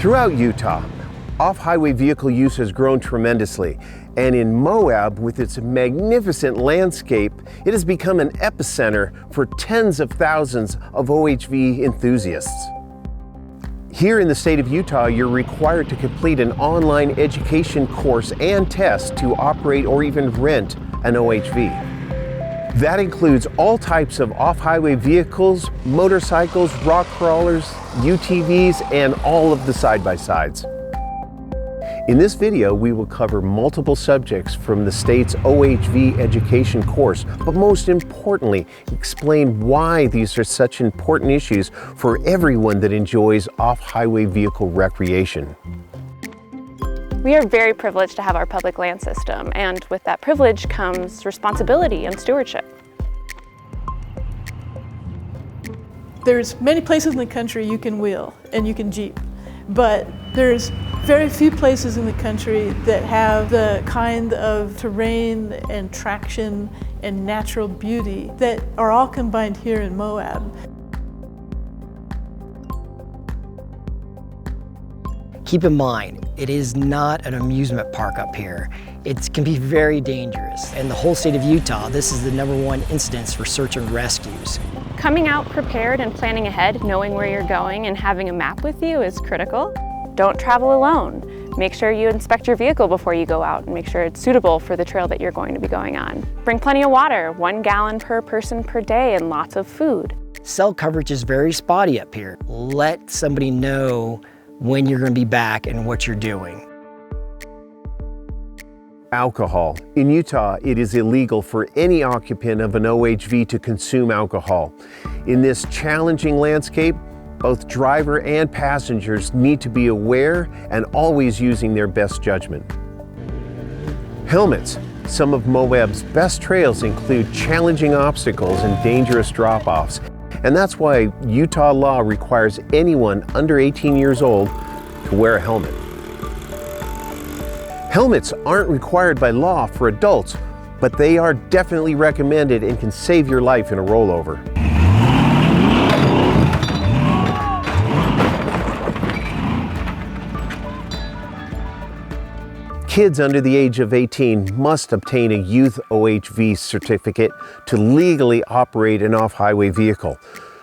Throughout Utah, off-highway vehicle use has grown tremendously, and in Moab, with its magnificent landscape, it has become an epicenter for tens of thousands of OHV enthusiasts. Here in the state of Utah, you're required to complete an online education course and test to operate or even rent an OHV. That includes all types of off-highway vehicles, motorcycles, rock crawlers, UTVs, and all of the side-by-sides. In this video, we will cover multiple subjects from the state's OHV education course, but most importantly, explain why these are such important issues for everyone that enjoys off-highway vehicle recreation. We are very privileged to have our public land system, and with that privilege comes responsibility and stewardship. There's many places in the country you can wheel and you can Jeep, but there's very few places in the country that have the kind of terrain and traction and natural beauty that are all combined here in Moab. Keep in mind, it is not an amusement park up here. It can be very dangerous. In the whole state of Utah, this is the #1 incidence for search and rescues. Coming out prepared and planning ahead, knowing where you're going and having a map with you is critical. Don't travel alone. Make sure you inspect your vehicle before you go out and make sure it's suitable for the trail that you're going to be going on. Bring plenty of water, 1 gallon per person per day, and lots of food. Cell coverage is very spotty up here. Let somebody know when you're going to be back and what you're doing. Alcohol. In Utah, it is illegal for any occupant of an OHV to consume alcohol. In this challenging landscape, both driver and passengers need to be aware and always using their best judgment. Helmets. Some of Moab's best trails include challenging obstacles and dangerous drop-offs. And that's why Utah law requires anyone under 18 years old to wear a helmet. Helmets aren't required by law for adults, but they are definitely recommended and can save your life in a rollover. Kids under the age of 18 must obtain a Youth OHV certificate to legally operate an off-highway vehicle.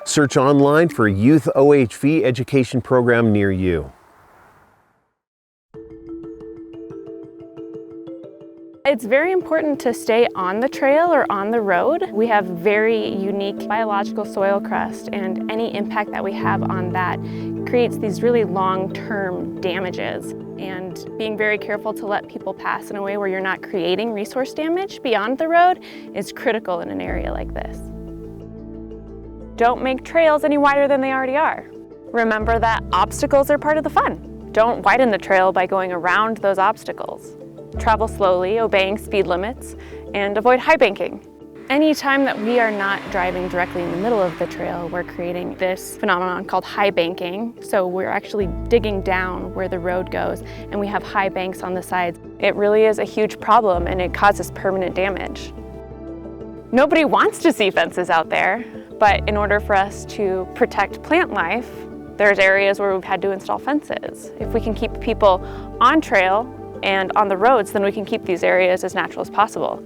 Search online for a Youth OHV education program near you. It's very important to stay on the trail or on the road. We have very unique biological soil crust, and any impact that we have on that creates these really long-term damages. And being very careful to let people pass in a way where you're not creating resource damage beyond the road is critical in an area like this. Don't make trails any wider than they already are. Remember that obstacles are part of the fun. Don't widen the trail by going around those obstacles. Travel slowly, obeying speed limits, and avoid high banking. Anytime that we are not driving directly in the middle of the trail, we're creating this phenomenon called high banking. So we're actually digging down where the road goes, and we have high banks on the sides. It really is a huge problem, and it causes permanent damage. Nobody wants to see fences out there, but in order for us to protect plant life, there's areas where we've had to install fences. If we can keep people on trail and on the roads, then we can keep these areas as natural as possible.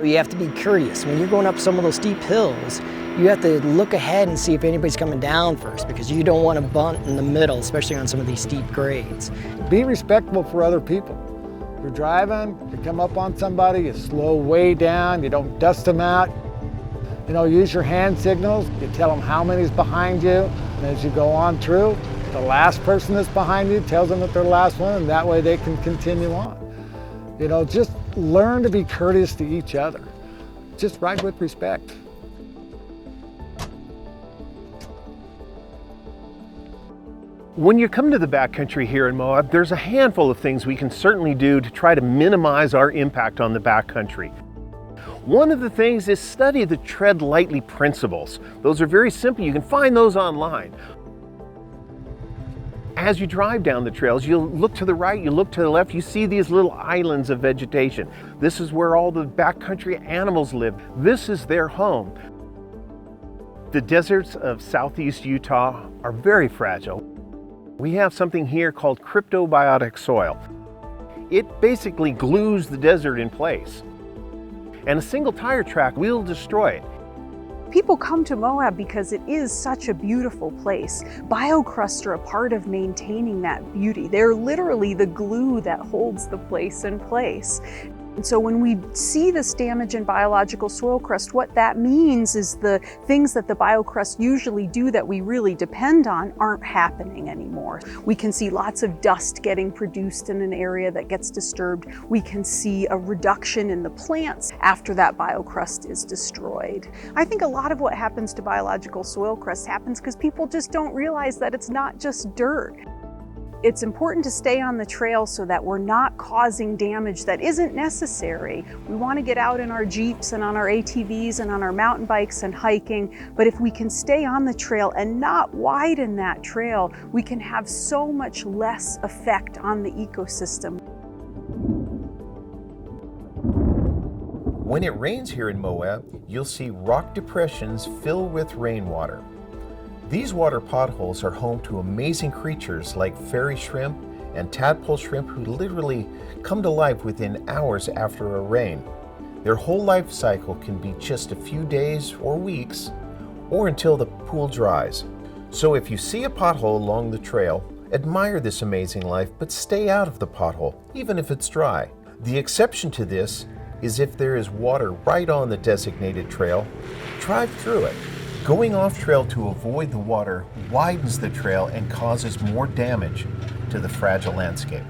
You have to be courteous. When you're going up some of those steep hills, you have to look ahead and see if anybody's coming down first, because you don't want to bunt in the middle, especially on some of these steep grades. Be respectful for other people. You're driving, you come up on somebody, you slow way down, you don't dust them out. You know, use your hand signals. You tell them how many's behind you, and as you go on through, the last person that's behind you tells them that they're the last one, and that way they can continue on. You know, just learn to be courteous to each other. Just ride with respect. When you come to the backcountry here in Moab, there's a handful of things we can certainly do to try to minimize our impact on the backcountry. One of the things is study the tread lightly principles. Those are very simple. You can find those online. As you drive down the trails, you'll look to the right, you look to the left, you see these little islands of vegetation. This is where all the backcountry animals live. This is their home. The deserts of southeast Utah are very fragile. We have something here called cryptobiotic soil. It basically glues the desert in place. And a single tire track will destroy it. People come to Moab because it is such a beautiful place. Biocrusts are a part of maintaining that beauty. They're literally the glue that holds the place in place. And so when we see this damage in biological soil crust, what that means is the things that the biocrust usually do that we really depend on aren't happening anymore. We can see lots of dust getting produced in an area that gets disturbed. We can see a reduction in the plants after that biocrust is destroyed. I think a lot of what happens to biological soil crust happens because people just don't realize that it's not just dirt. It's important to stay on the trail so that we're not causing damage that isn't necessary. We want to get out in our Jeeps and on our ATVs and on our mountain bikes and hiking, but if we can stay on the trail and not widen that trail, we can have so much less effect on the ecosystem. When it rains here in Moab, you'll see rock depressions fill with rainwater. These water potholes are home to amazing creatures like fairy shrimp and tadpole shrimp who literally come to life within hours after a rain. Their whole life cycle can be just a few days or weeks, or until the pool dries. So if you see a pothole along the trail, admire this amazing life, but stay out of the pothole, even if it's dry. The exception to this is if there is water right on the designated trail, drive through it. Going off trail to avoid the water widens the trail and causes more damage to the fragile landscape.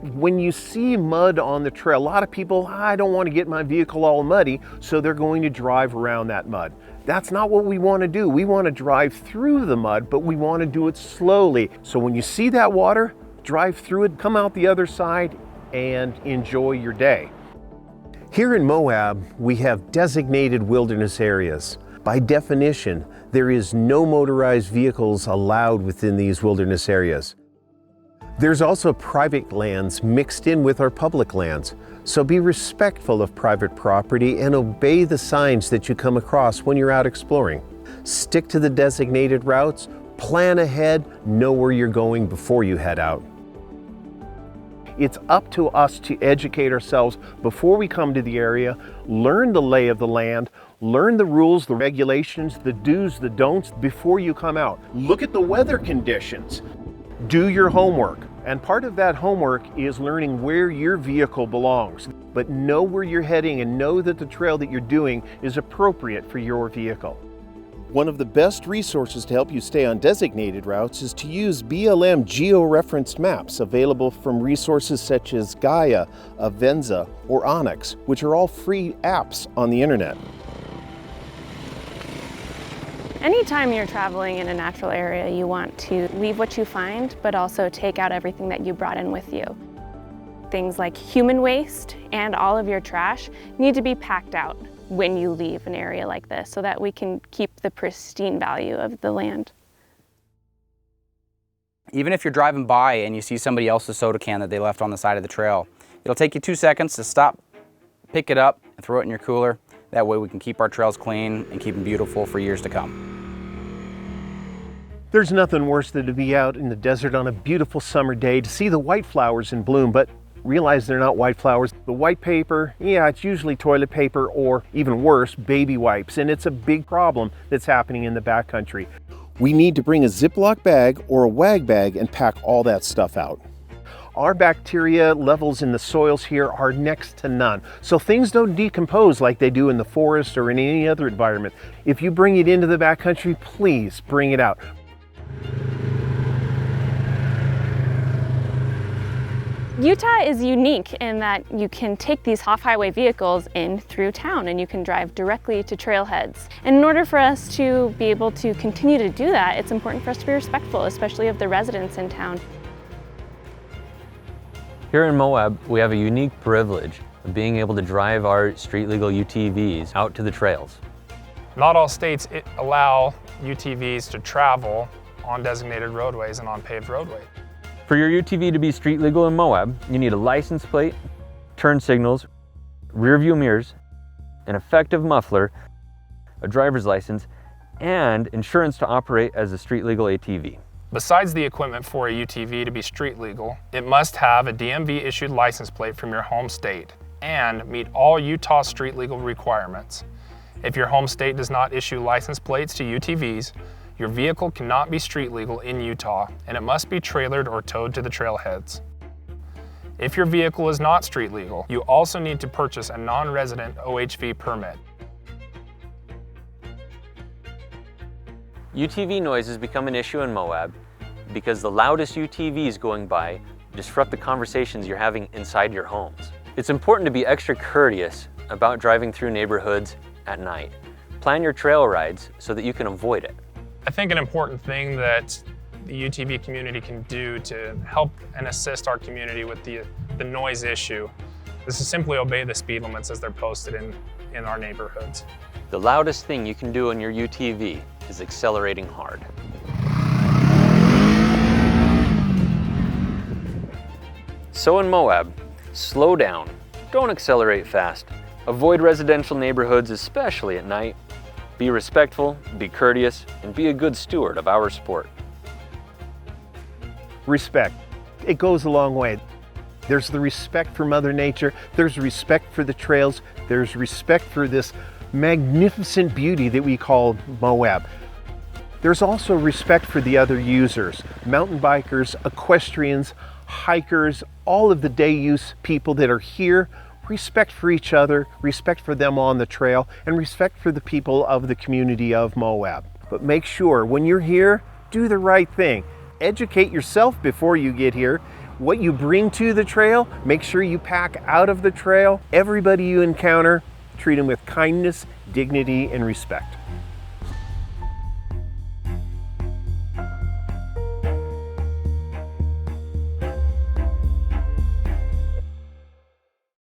When you see mud on the trail, a lot of people, I don't want to get my vehicle all muddy, so they're going to drive around that mud. That's not what we want to do. We want to drive through the mud, but we want to do it slowly. So when you see that water, drive through it, come out the other side, and enjoy your day. Here in Moab, we have designated wilderness areas. By definition, there is no motorized vehicles allowed within these wilderness areas. There's also private lands mixed in with our public lands, so be respectful of private property and obey the signs that you come across when you're out exploring. Stick to the designated routes, plan ahead, know where you're going before you head out. It's up to us to educate ourselves before we come to the area, learn the lay of the land, learn the rules, the regulations, the do's, the don'ts before you come out. Look at the weather conditions. Do your homework. And part of that homework is learning where your vehicle belongs. But know where you're heading and know that the trail that you're doing is appropriate for your vehicle. One of the best resources to help you stay on designated routes is to use BLM geo-referenced maps available from resources such as Gaia, Avenza, or Onyx, which are all free apps on the internet. Anytime you're traveling in a natural area, you want to leave what you find, but also take out everything that you brought in with you. Things like human waste and all of your trash need to be packed out when you leave an area like this so that we can keep the pristine value of the land. Even if you're driving by and you see somebody else's soda can that they left on the side of the trail, it'll take you 2 seconds to stop, pick it up, and throw it in your cooler. That way we can keep our trails clean and keep them beautiful for years to come. There's nothing worse than to be out in the desert on a beautiful summer day to see the white flowers in bloom, but realize they're not white flowers. The white paper, yeah, it's usually toilet paper or even worse, baby wipes, and it's a big problem that's happening in the backcountry. We need to bring a Ziploc bag or a wag bag and pack all that stuff out. Our bacteria levels in the soils here are next to none, so things don't decompose like they do in the forest or in any other environment. If you bring it into the backcountry, please bring it out. Utah is unique in that you can take these off-highway vehicles in through town and you can drive directly to trailheads. And in order for us to be able to continue to do that, it's important for us to be respectful, especially of the residents in town. Here in Moab, we have a unique privilege of being able to drive our street legal UTVs out to the trails. Not all states allow UTVs to travel on designated roadways and on paved roadways. For your UTV to be street legal in Moab, you need a license plate, turn signals, rear view mirrors, an effective muffler, a driver's license, and insurance to operate as a street legal ATV. Besides the equipment for a UTV to be street legal, it must have a DMV issued license plate from your home state and meet all Utah street legal requirements. If your home state does not issue license plates to UTVs, your vehicle cannot be street legal in Utah, and it must be trailered or towed to the trailheads. If your vehicle is not street legal, you also need to purchase a non-resident OHV permit. UTV noises become an issue in Moab because the loudest UTVs going by disrupt the conversations you're having inside your homes. It's important to be extra courteous about driving through neighborhoods at night. Plan your trail rides so that you can avoid it. I think an important thing that the UTV community can do to help and assist our community with the noise issue is to simply obey the speed limits as they're posted in our neighborhoods. The loudest thing you can do on your UTV is accelerating hard. So in Moab, slow down, don't accelerate fast, avoid residential neighborhoods, especially at night, be respectful, be courteous, and be a good steward of our sport. Respect. It goes a long way. There's the respect for Mother Nature, there's respect for the trails, there's respect for this magnificent beauty that we call Moab. There's also respect for the other users, mountain bikers, equestrians, hikers, all of the day use people that are here. Respect for each other, respect for them on the trail, and respect for the people of the community of Moab. But make sure when you're here, do the right thing. Educate yourself before you get here. What you bring to the trail, make sure you pack out of the trail. Everybody you encounter, treat them with kindness, dignity, and respect.